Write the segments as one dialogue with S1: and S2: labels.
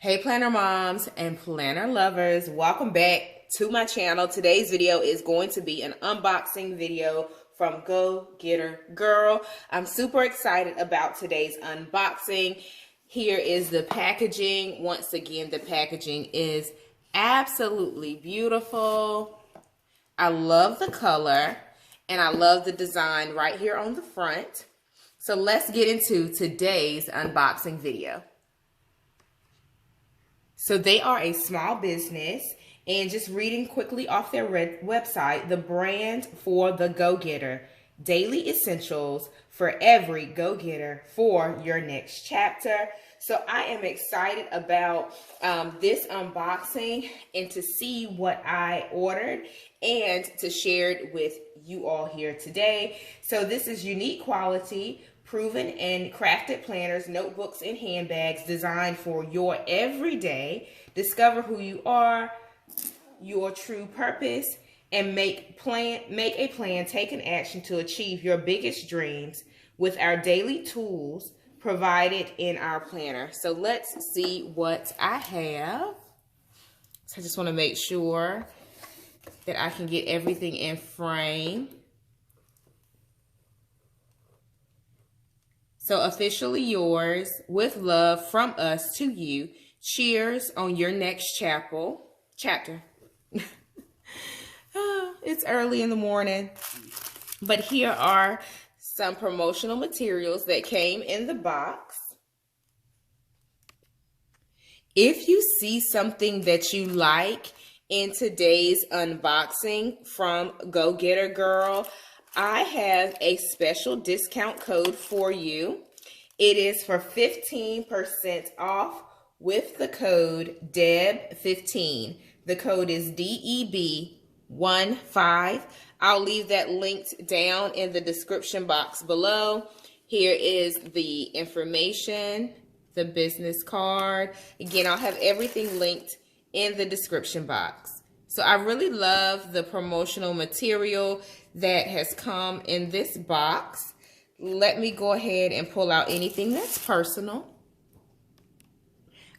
S1: Hey planner moms and planner lovers, welcome back to my channel. Today's video is going to be an unboxing video from Go Getter Girl. I'm super excited about today's unboxing. Here is the packaging. Once again, the packaging is absolutely beautiful. I love the color and I love the design right here on the front. So let's get into today's unboxing video. So they are a small business, and just reading quickly off their website, the brand for the go-getter, daily essentials for every go-getter for your next chapter. So I am excited about this unboxing and to see what I ordered and to share it with you all here today. So this is unique quality, proven and crafted planners, notebooks, and handbags designed for your everyday. Discover who you are, your true purpose, and make a plan, take an action to achieve your biggest dreams with our daily tools provided in our planner. So let's see what I have. So I just want to make sure that I can get everything in frame. So officially yours, with love from us to you. Cheers on your next chapter. It's early in the morning, but here are some promotional materials that came in the box. If you see something that you like in today's unboxing from Go Getter Girl, I have a special discount code for you. It is for 15% off with the code DEB15. The code is DEB15. I'll leave that linked down in the description box below. Here is the information, the business card. Again, I'll have everything linked in the description box. So I really love the promotional material that has come in this box. Let me go ahead and pull out anything that's personal.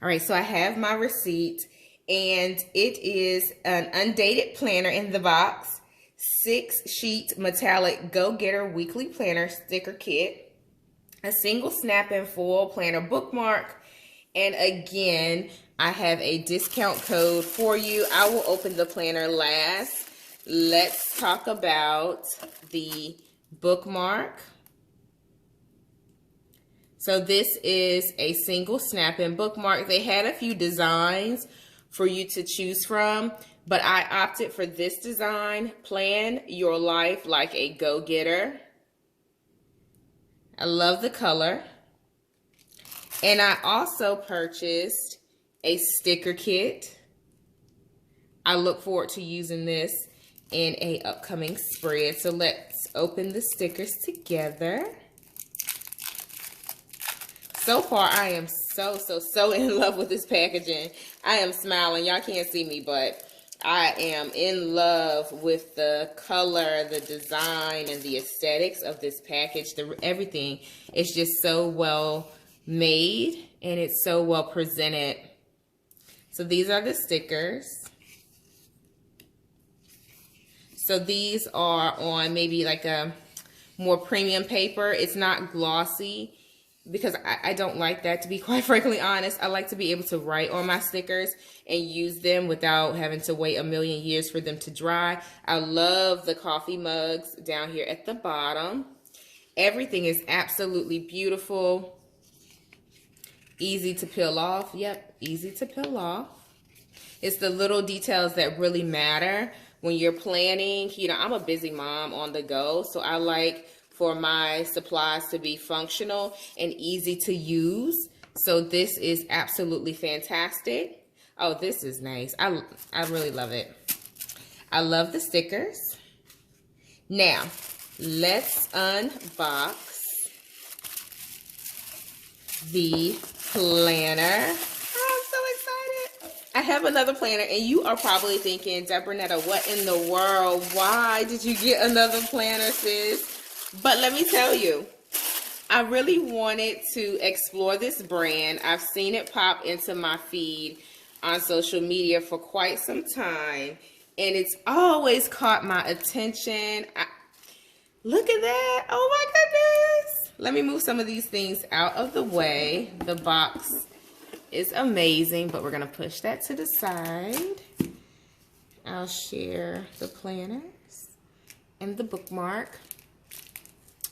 S1: All right, so I have my receipt, and it is an undated planner in the box, 6-sheet metallic Go-Getter weekly planner sticker kit, a single snap and foil planner bookmark, and again, I have a discount code for you. I will open the planner last. Let's talk about the bookmark. So this is a single snap-in bookmark. They had a few designs for you to choose from, but I opted for this design. Plan your life like a go-getter. I love the color. And I also purchased a sticker kit. I look forward to using this in an upcoming spread. So let's open the stickers together. So far, I am so in love with this packaging. I am smiling. Y'all can't see me, but I am in love with the color, the design, and the aesthetics of this package. Everything is just so well made, and it's so well presented. So these are the stickers. So these are on maybe like a more premium paper. It's not glossy, because I don't like that, to be quite frankly honest. I like to be able to write on my stickers and use them without having to wait a million years for them to dry. I love the coffee mugs down here at the bottom. Everything is absolutely beautiful. Easy to peel off. Yep, easy to peel off. It's the little details that really matter when you're planning. You know, I'm a busy mom on the go, so I like for my supplies to be functional and easy to use. So this is absolutely fantastic. Oh, this is nice. I really love it. I love the stickers. Now, let's unbox the planner. I'm so excited. I have another planner, and you are probably thinking, Debronetta, what in the world? Why did you get another planner, sis? But let me tell you, I really wanted to explore this brand. I've seen it pop into my feed on social media for quite some time, and it's always caught my attention. Look at that. Oh my goodness. Let me move some of these things out of the way. The box is amazing, but we're going to push that to the side. I'll share the planners and the bookmark.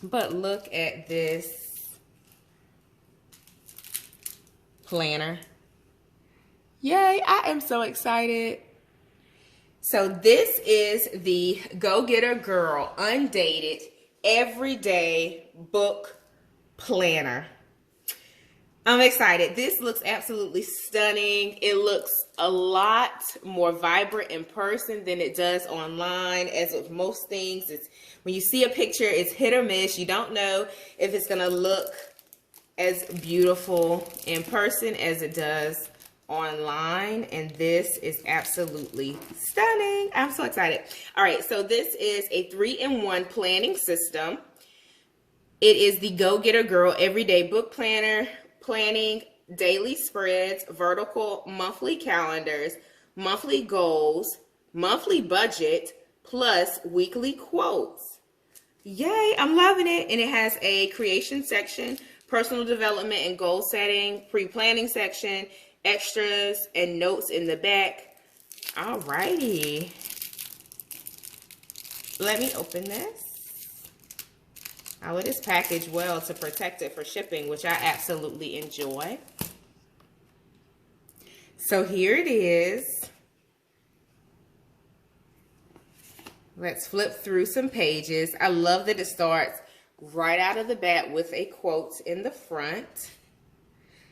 S1: But look at this planner. Yay, I am so excited. So this is the Go Getter Girl Undated Everyday Book Planner. I'm excited. This looks absolutely stunning. It looks a lot more vibrant in person than it does online. As with most things, it's when you see a picture, it's hit or miss. You don't know if it's going to look as beautiful in person as it does online, and this is absolutely stunning. I'm so excited. All right, so this is a 3-in-1 planning system. It is the Go Getter Girl Everyday Book Planner. Planning daily spreads, vertical monthly calendars, monthly goals, monthly budget, plus weekly quotes. Yay, I'm loving it. And it has a creation section, personal development and goal setting, pre-planning section, extras, and notes in the back. All righty. Let me open this. Oh, it is packaged well to protect it for shipping, which I absolutely enjoy. So here it is. Let's flip through some pages. I love that it starts right out of the bat with a quote in the front.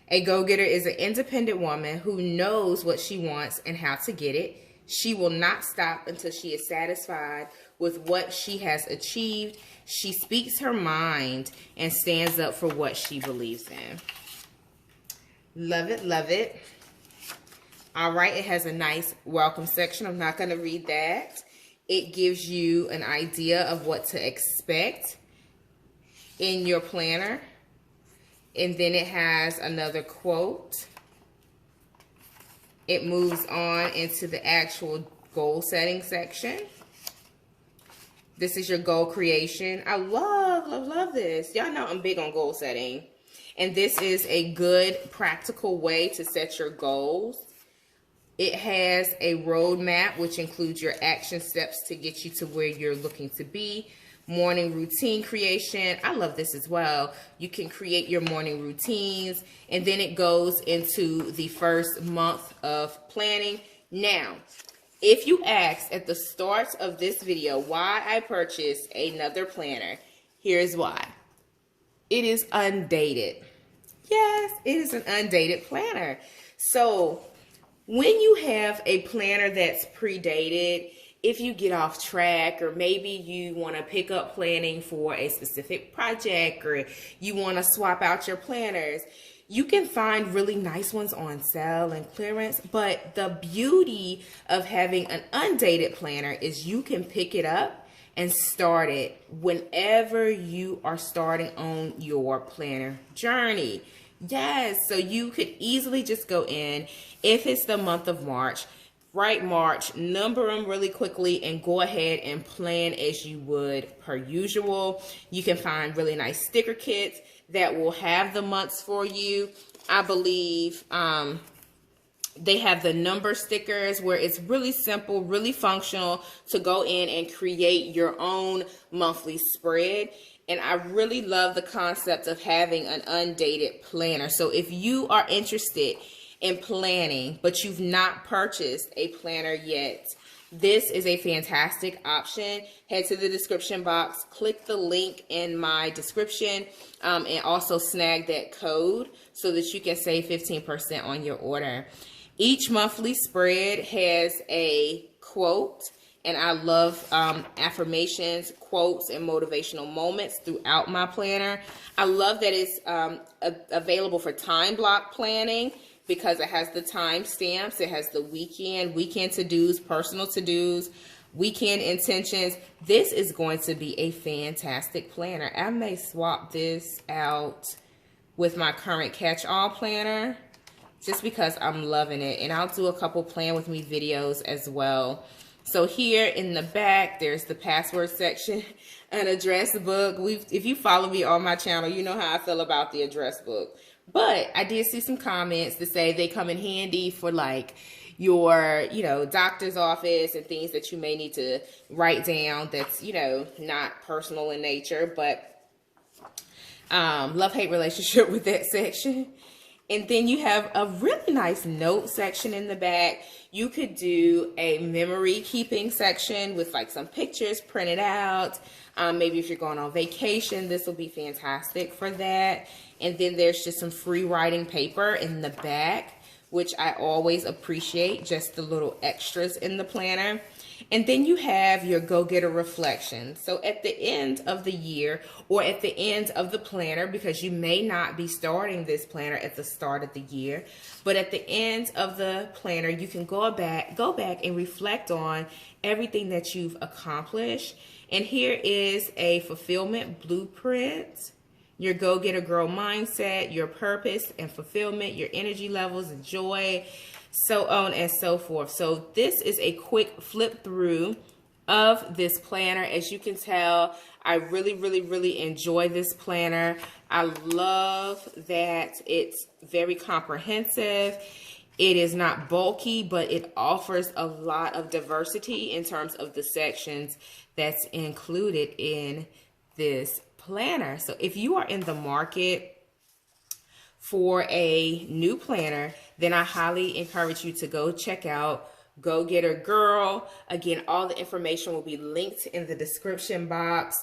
S1: A go-getter is an independent woman who knows what she wants and how to get it. She will not stop until she is satisfied with what she has achieved. She speaks her mind and stands up for what she believes in. Love it, love it. All right, it has a nice welcome section. I'm not going to read that. It gives you an idea of what to expect in your planner. And then it has another quote. It moves on into the actual goal setting section. This is your goal creation. I love this. Y'all know I'm big on goal setting. And this is a good practical way to set your goals. It has a roadmap, which includes your action steps to get you to where you're looking to be. Morning routine creation. I love this as well. You can create your morning routines, and then it goes into the first month of planning. Now, if you asked at the start of this video why I purchased another planner, here's why. It is undated. Yes, it is an undated planner. So when you have a planner that's predated, if you get off track, or maybe you want to pick up planning for a specific project, or you want to swap out your planners, you can find really nice ones on sale and clearance. But the beauty of having an undated planner is you can pick it up and start it whenever you are starting on your planner journey. Yes, so you could easily just go in, if it's the month of March, write March, number them really quickly, and go ahead and plan as you would per usual. You can find really nice sticker kits that will have the months for you. I believe they have the number stickers where it's really simple, really functional to go in and create your own monthly spread. And I really love the concept of having an undated planner. So if you are interested in planning, but you've not purchased a planner yet, this is a fantastic option. Head to the description box, click the link in my description, and also snag that code so that you can save 15% on your order. Each monthly spread has a quote, and I love affirmations, quotes, and motivational moments throughout my planner. I love that it's available for time block planning, because it has the time stamps, it has the weekend to-dos, personal to-dos, weekend intentions. This is going to be a fantastic planner. I may swap this out with my current catch-all planner just because I'm loving it. And I'll do a couple plan with me videos as well. So here in the back, there's the password section, an address book. If you follow me on my channel, you know how I feel about the address book. But I did see some comments to say they come in handy for like your, doctor's office and things that you may need to write down that's, not personal in nature, but love-hate relationship with that section. And then you have a really nice note section in the back. You could do a memory keeping section with like some pictures printed out. Maybe if you're going on vacation, this will be fantastic for that. And then there's just some free writing paper in the back, which I always appreciate, just the little extras in the planner. And then you have your go-getter reflections. So at the end of the year or at the end of the planner, because you may not be starting this planner at the start of the year, but at the end of the planner, you can go back and reflect on everything that you've accomplished. And here is a fulfillment blueprint, your go-getter girl mindset, your purpose and fulfillment, your energy levels and joy, so on and so forth. So this is a quick flip through of this planner. As you can tell, I really enjoy this planner. I love that it's very comprehensive. It is not bulky, but it offers a lot of diversity in terms of the sections that's included in this planner. So if you are in the market for a new planner, then I highly encourage you to go check out Go Getter Girl. Again, all the information will be linked in the description box.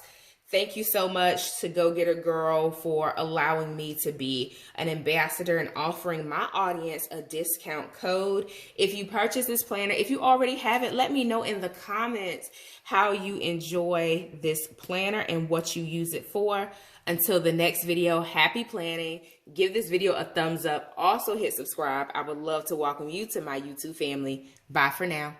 S1: Thank you so much to Go Getter Girl for allowing me to be an ambassador and offering my audience a discount code. If you purchase this planner, if you already have it, let me know in the comments how you enjoy this planner and what you use it for. Until the next video, happy planning. Give this video a thumbs up. Also hit subscribe. I would love to welcome you to my YouTube family. Bye for now.